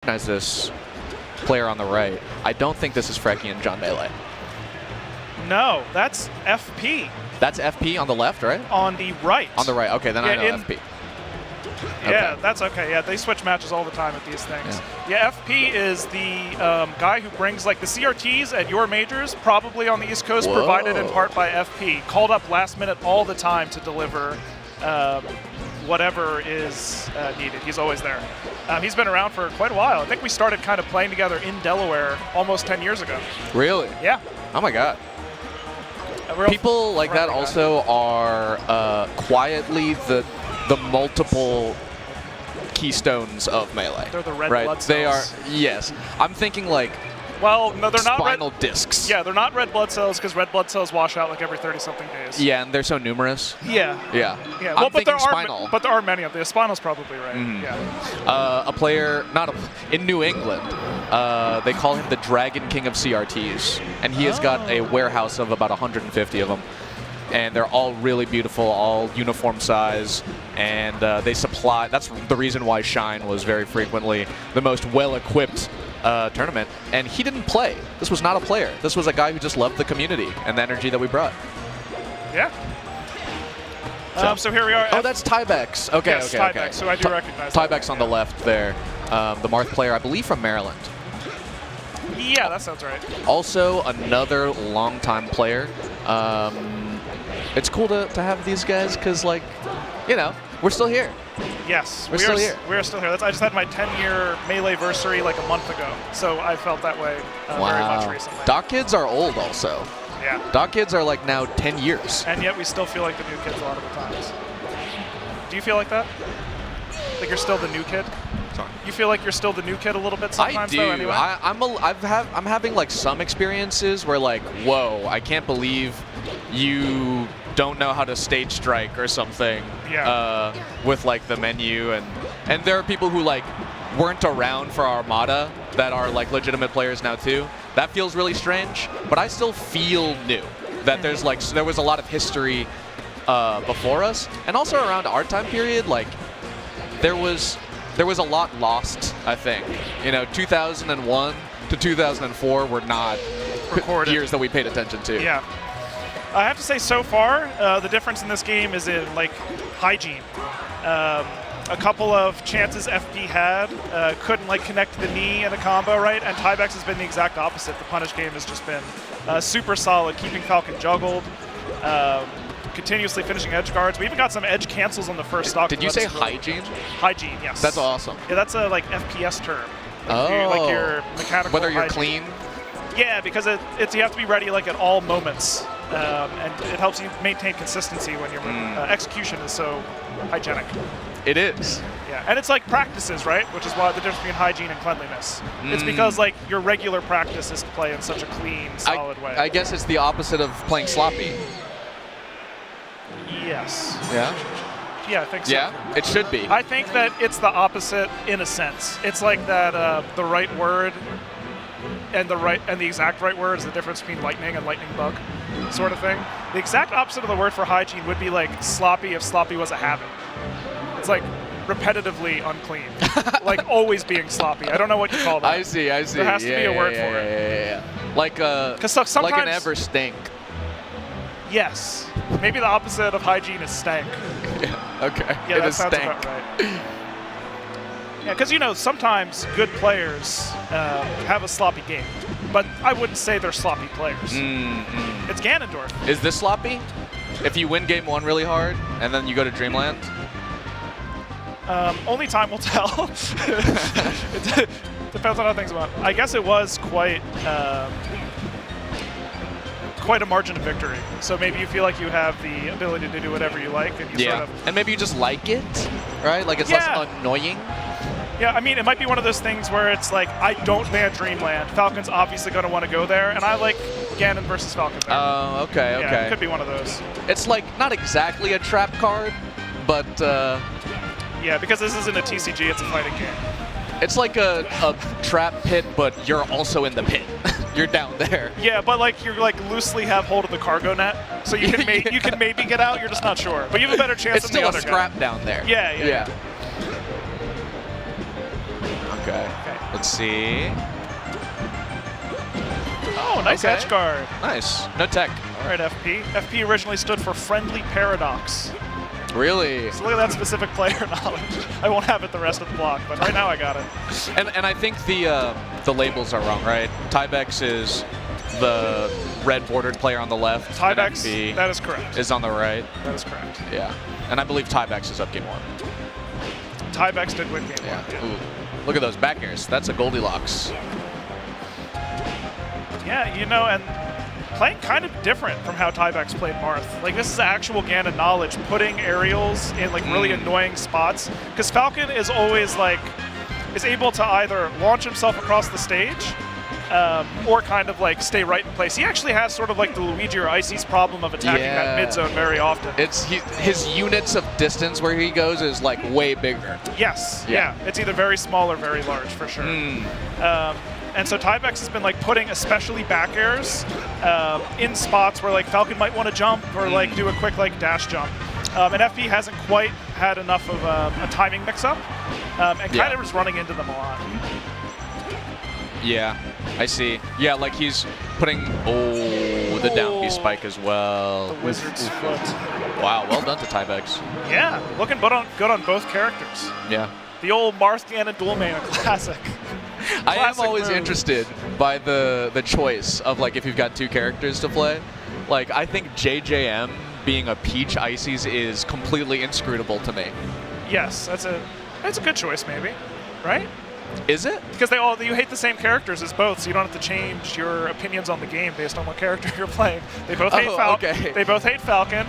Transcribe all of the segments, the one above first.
recognize this player on the right. I don't think this is Frecky and John Melee. No, that's FP. That's FP on the left, right? On the right. On the right. Okay, then I know FP. Yeah, Okay. that's okay. Yeah, they switch matches all the time at these things. Yeah, FP is the guy who brings like the CRTs at your majors, probably on the East Coast, provided in part by FP. Called up last minute all the time to deliver whatever is needed. He's always there. He's been around for quite a while. I think we started kind of playing together in Delaware almost 10 years ago. Really? Yeah. Oh my God. People like that also are quietly the multiple keystones of Melee. They're the red right? blood cells. They are, yes. I'm thinking like well, no, they're not spinal discs. Yeah, they're not red blood cells because red blood cells wash out like every 30-something days. Yeah, and they're so numerous. Yeah. Yeah. Yeah. Well, Well, but there spinal. are many of them. Spinal's probably right. Yeah. A player, in New England, they call him the Dragon King of CRTs, and he has got a warehouse of about 150 of them. And they're all really beautiful, all uniform size, and they supply. That's the reason why Shine was very frequently the most well-equipped tournament. And he didn't play. This was not a player. This was a guy who just loved the community and the energy that we brought. Yeah. So here we are. Oh, that's Tiebex. Okay, yes, okay, Tiebex, okay. so I do recognize Tiebex on the left there. The Marth player, I believe from Maryland. Yeah, that sounds right. Also, another longtime player. It's cool to have these guys because, like, you know, we're still here. Yes, we're still here. We are still here. I just had my 10-year Melee-versary like a month ago, so I felt that way very much recently. Doc kids are old also. Yeah. Doc kids are like now 10 years. And yet we still feel like the new kids a lot of the times. Do you feel like that? Like you're still the new kid? Sorry. You feel like you're still the new kid a little bit sometimes, I do. though, anyway? I'm having like some experiences where like, whoa, I can't believe you don't know how to stage strike or something. Yeah. With like the menu, and there are people who like weren't around for Armada that are like legitimate players now too. That feels really strange, but I still feel new. That there was a lot of history before us, and also around our time period, like there was a lot lost. I think 2001 to 2004 were not recorded years that we paid attention to. Yeah. I have to say, so far, the difference in this game is in like hygiene. A couple of chances FP had couldn't like connect the knee in a combo, right? And Tiebex has been the exact opposite. The punish game has just been super solid, keeping Falcon juggled, continuously finishing edge guards. We even got some edge cancels on the first stock. Did you say hygiene? Hygiene, yes. That's awesome. Yeah, that's a like FPS term. Like your mechanical whether you're hygiene. clean. Yeah, because it's you have to be ready like at all moments, and it helps you maintain consistency when your execution is so hygienic. It is. Yeah, and it's like practices, right? Which is why the difference between hygiene and cleanliness. It's because like your regular practice is to play in such a clean, solid way. I guess it's the opposite of playing sloppy. Yes. Yeah? Yeah, I think so. Yeah, it should be. I think that it's the opposite in a sense. It's like that the right word and the exact right word is the difference between lightning and lightning bug sort of thing. The exact opposite of the word for hygiene would be like sloppy if sloppy was a habit. It's like repetitively unclean. Like always being sloppy. I don't know what you call that. I see. There has to be a word for it. Yeah. Like sometimes, like an ever stink. Yes. Maybe the opposite of hygiene is stank. Yeah, okay. Yeah, that sounds stank. about right. Yeah, because sometimes good players have a sloppy game, but I wouldn't say they're sloppy players. It's Ganondorf. Is this sloppy? If you win game 1 really hard and then you go to Dreamland? Only time will tell. It depends on how things went. I guess it was quite a margin of victory. So maybe you feel like you have the ability to do whatever you like, and you sort of. And maybe you just like it, right? Like it's less annoying. Yeah, I mean, it might be one of those things where it's like, I don't ban Dreamland. Falcon's obviously going to want to go there, and I like Ganon versus Falcon there. Oh, okay. Yeah, it could be one of those. It's like not exactly a trap card, but yeah, because this isn't a TCG, it's a fighting game. It's like a trap pit, but you're also in the pit. You're down there. Yeah, but like you're like loosely have hold of the cargo net, so you can you can maybe get out. You're just not sure, but you have a better chance than the other guy. It's still a scrap down there. Yeah. Okay. Let's see. Oh, nice Okay. edge guard. Nice. No tech. All right, FP. FP originally stood for Friendly Paradox. Really? So look at that specific player knowledge. I won't have it the rest of the block, but right now I got it. And I think the labels are wrong, right? Tiebex is the red bordered player on the left. Tiebex, and FP that is correct. is on the right. That is correct. Yeah. And I believe Tiebex is up game 1. Tiebex did win game 1. Yeah. Ooh. Look at those back airs. That's a Goldilocks. Yeah, you know, and playing kind of different from how Tiebex played Marth. Like, this is actual Ganon knowledge, putting aerials in, like, really annoying spots. Because Falcon is always, like, is able to either launch himself across the stage or kind of, like, stay right in place. He actually has sort of, like, the Luigi or Icy's problem of attacking that mid zone very often. It's his units of distance where he goes is, like, way bigger. Yes, yeah. It's either very small or very large, for sure. And so Tiebex has been like putting especially back airs in spots where like Falcon might want to jump or like do a quick like dash jump. And FP hasn't quite had enough of a timing mix-up and kind of is running into them a lot. Yeah, I see. Yeah, like he's putting, the down B spike as well. The Wizard's foot. Wow, well done to Tiebex. Yeah, looking good on both characters. Yeah. The old Marth Ganon dual main, a classic. I am Classic always move. interested by the choice of like if you've got 2 characters to play. Like I think JJM being a Peach Ices is completely inscrutable to me. Yes, that's a good choice maybe, right? Is it? Because you hate the same characters as both, so you don't have to change your opinions on the game based on what character you're playing. They both hate Falcon. Okay. They both hate Falcon,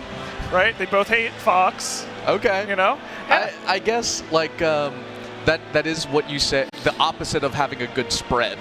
right? They both hate Fox. Okay. You know? Yeah. I guess like that is what you said. The opposite of having a good spread.